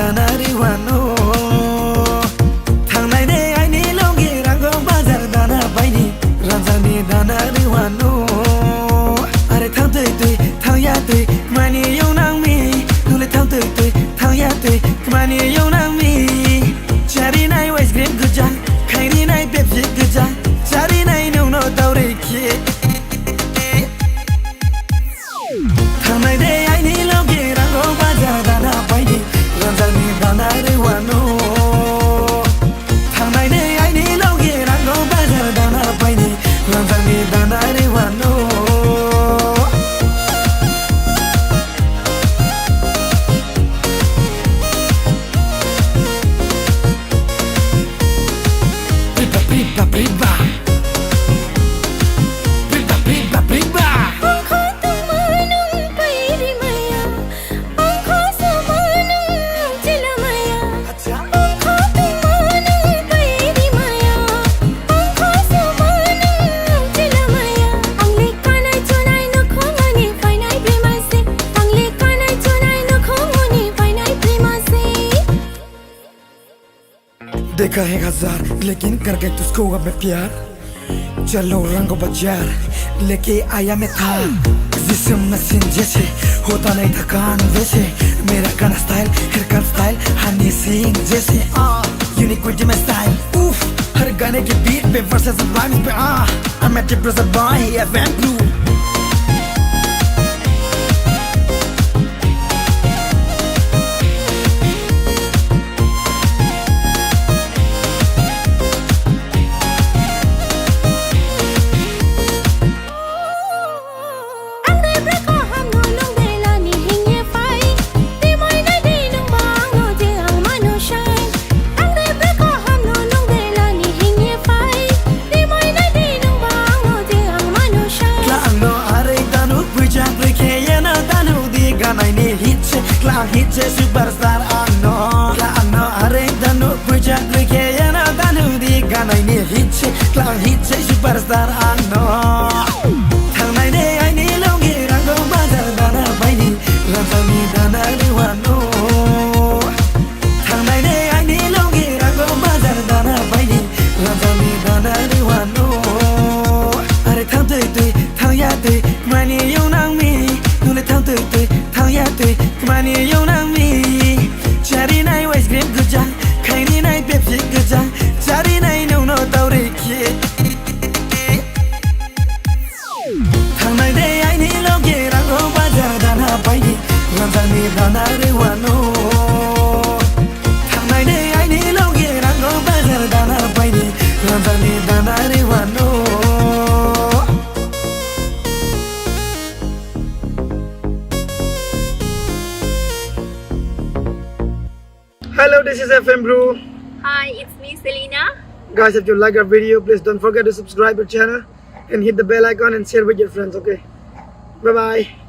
danari wano thang nai ne ai ni longi rango bazar dana baini ranjani danari wano are thang tui tui thang ya tui mani yong nang mi nule thang tui tui thang ya tui mani yong nang mi chari nai ice cream guja khairi nai pepsi guja chari nai no no daure ki thang nai de ai ni longi rango bazar dana baini ranjani danari wano thang nai de ai ni longi rango bazar dana baini ranjani danari wano Priba, priba, priba, priba, priba. Angkho tumanung pairimaya, angkho sumanung chilamaya. Angkho tumanung pairimaya, angkho sumanung chilamaya. Angli kanai chunai no khongani painai primase, angli kanai chunai no khongani painai primase. देखा है हजार लेकिन कर गए तुझको अब मैं प्यार चलो रंगो बाजार लेके आया मैं था जिस्म मशीन जैसे होता नहीं थकान वैसे मेरा गाना style hair cut style Honey Singh जैसे यूनिक विद माय स्टाइल उफ हर गाने के बीट पे वर्सेस राइम्स पे I'm a depressed boy FM blue hit superstar ano are danu puja like yana danu di ganai ni hit superstar ano thang nai ne ai ni longi rango bazar dana baini ranjani dana ri wano thang nai ne ai ni longi rango bazar dana baini ranjani dana ri wano are thang tui tui thang ya tui mani yong nang mi nule thang tui tui thang ya tui mani yong nang mi chari nai ice cream guja khairi nai pepsi guja chari nai no no daure ki thang nai de ai ni longi rango bazar dana baini ranjani dana ri wano thang nai de ai ni longi rango bazar dana baini ranjani dana ri wano Hello, this is FM Brew. Hi, it's me Selena. Guys, if you like our video, please don't forget to subscribe our channel and hit the bell icon and share with your friends, okay? Bye-bye.